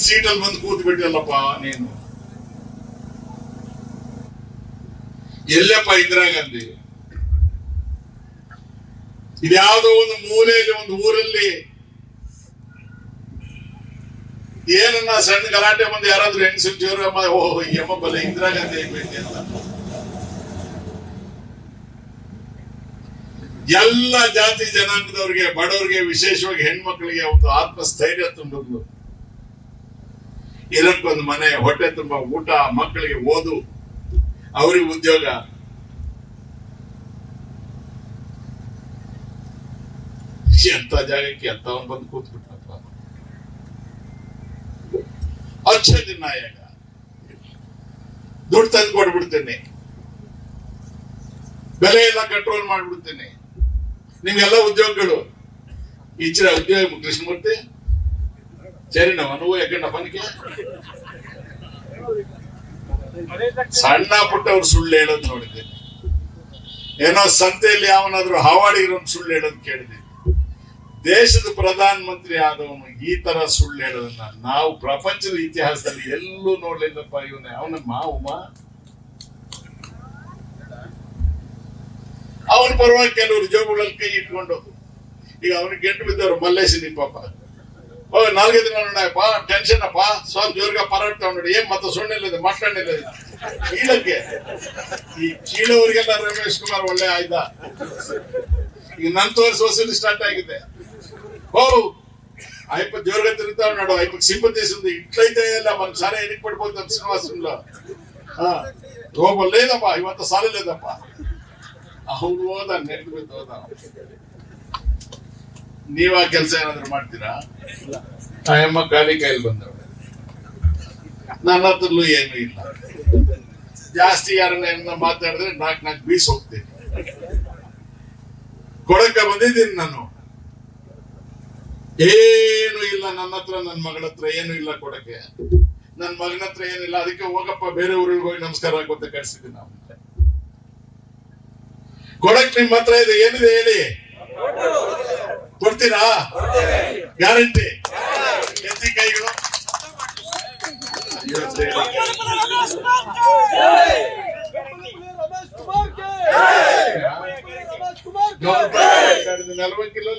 ಸೀಟಲ್ಲಿ ಬಂದು ಕೂತ್ ಬಿಟ್ಟಿಲ್ಲಪ್ಪ ನೀನು. ಎಲ್ಲಪ್ಪ ಇಂದಿರಾ ಗಾಂಧಿ? ಇದ್ಯಾವುದೋ ಒಂದು ಮೂಲೆಯಲ್ಲಿ ಒಂದು ಊರಲ್ಲಿ ಏನನ್ನ ಸಣ್ಣ ಗಲಾಟೆ ಬಂದು ಯಾರಾದ್ರೂ ಹೆಂಗಸು ಜೋರಮ್ಮ ಓಹ್ ಯಮ್ಮ ಬಲ ಇಂದಿರಾ ಗಾಂಧಿ ಆಗ್ಬೇಕು ಅಂತ ಎಲ್ಲ ಜಾತಿ ಜನಾಂಗದವ್ರಿಗೆ, ಬಡವರಿಗೆ, ವಿಶೇಷವಾಗಿ ಹೆಣ್ಮಕ್ಳಿಗೆ ಒಂದು ಆತ್ಮಸ್ಥೈರ್ಯ ತುಂಬಿದ್ಲು. ಇರಕ್ಕೊಂದು ಮನೆ, ಹೊಟ್ಟೆ ತುಂಬಾ ಊಟ, ಮಕ್ಕಳಿಗೆ ಓದು, ಅವ್ರಿಗೆ ಉದ್ಯೋಗ. ಎಂತ ಜಾಗಕ್ಕೆ ಎಂತವನ್ ಬಂದು ಕೂತ್ಬಿಟ್ಟ. ಅಚ್ಚ ನಾಯಕ ದುಡ್ಡು ತಂದು ಕೊಟ್ಬಿಡ್ತೇನೆ, ಬೆಲೆ ಎಲ್ಲ ಕಂಟ್ರೋಲ್ ಮಾಡ್ಬಿಡ್ತೇನೆ, ನಿಮ್ಗೆಲ್ಲ ಉದ್ಯೋಗಗಳು. ಈಚಿರ ಉದ್ಯೋಗ ಕೃಷ್ಣಮೂರ್ತಿ ಸರಿ ನಾವು ಯಾಕಂಡಪ್ಪನಿಗೆ ಸಣ್ಣ ಪುಟ್ಟವ್ರು ಸುಳ್ಳು ಹೇಳೋದು ನೋಡಿದ್ದೇನೆ. ಏನೋ ಸಂತೆಯಲ್ಲಿ ಯಾವನಾದ್ರೂ ಹಾವಾಡಿರೋನ್ ಸುಳ್ಳು ಹೇಳೋದು ಕೇಳಿದೆ. ದೇಶದ ಪ್ರಧಾನ ಮಂತ್ರಿ ಆದವನು ಈ ತರ ಸುಳ್ಳು ಹೇಳೋದನ್ನ ನಾವು ಪ್ರಪಂಚದ ಇತಿಹಾಸದಲ್ಲಿ ಎಲ್ಲೂ ನೋಡ್ಲಿಲ್ಲಪ್ಪ. ಇವನೇ ಅವನ ಮಾವುಮ, ಅವನ ಪರವಾಗಿ ಕೆಲವರು ಜೋಬುಗಳಲ್ಲಿ ಕೈ ಇಟ್ಕೊಂಡು, ಈಗ ಅವನಿಗೆ ಗೆಂಟು ಬಿದ್ದವರು ಮಲ್ಲೇಶನಿ ಪಾಪ, ಓ 4 ದಿನ ನೋಡಪ್ಪ ಟೆನ್ಷನ್ ಅಪ್ಪ, ಸ್ವಲ್ಪ ಜೋರ್ಗ ಪರಾಡ್ತಾವ್ ನೋಡಿ, ಏನ್ ಮತ್ತೆ ಸೊಣ್ಣೆಲ್ಲ ಮಕ್ಕಳೆಲ್ಲ ಚೀಳಕ್ಕೆ. ಈ ಚೀಳವರಿಗೆಲ್ಲ ರಮೇಶ್ ಕುಮಾರ್ ಒಳ್ಳೆ ಆಯ್ದ. ಈಗ ನನ್ ತೋರಿಸಿ ವಸೂಲಿ ಸ್ಟಾರ್ಟ್ ಆಗಿದೆ. ಓ ಅಯ್ಯಪ್ಪ ಜೋರ್ಗ ತಿರುಗ್ತಾವ್ ನೋಡು, ಅಯ್ಯಪ್ಪ ಸಿಂಪತಿಸಿಂದ ಇಟ್ಲೈತೆ ಇಲ್ಲ ಮನ್ ಸಾಲ ಎನಿಕ್ ಪಡ್ಬೋದು ನಮ್ಮ ಶ್ರೀನಿವಾಸಂలో. ಹೋಗಲ್ಲೇದಪ್ಪ ಇವತ್ತು ಸಾಲಲೇದಪ್ಪ. ಅವ್ನು ಹೋದ ನೆಟ್ಟು ಬಿದ್ದು ಹೋದ. ನೀವ್ ಆ ಕೆಲಸ ಏನಾದ್ರು ಮಾಡ್ತೀರಾ? ಅಯ್ಯಮ್ಮ ಖಾಲಿ ಕೈಲಿ ಬಂದವಳೆ, ನನ್ನ ಹತ್ರಲ್ಲೂ ಏನು ಇಲ್ಲ. ಜಾಸ್ತಿ ಯಾರನ್ನ ಮಾತಾಡಿದ್ರೆ 4 ಬೀಸ್ ಹೋಗ್ತೀನಿ. ಕೊಡಕ ಬಂದಿದ್ದೀನಿ ನಾನು, ಏನು ಇಲ್ಲ ನನ್ನ ಹತ್ರ, ನನ್ನ ಮಗಳ ಹತ್ರ ಏನು ಇಲ್ಲ ಕೊಡಕ್ಕೆ, ನನ್ನ ಮಗನ ಹತ್ರ ಏನಿಲ್ಲ. ಅದಕ್ಕೆ ಹೋಗಪ್ಪ ಬೇರೆ ಊರಿಗೆ ಹೋಗಿ ನಮಸ್ಕಾರ ಆಗೋತ ಕಳ್ಸಿದ್ದೀನಿ. ನಾವು ಕೊಡಕ್ ನಿಮ್ ಹತ್ರ ಇದೆ, ಏನಿದೆ ಹೇಳಿ, ಕೊಡ್ತೀರಾ? ಗ್ಯಾರಂಟಿ? ಎತ್ತಿ ಕೈಗಳು. $40 ಕಿಲೋ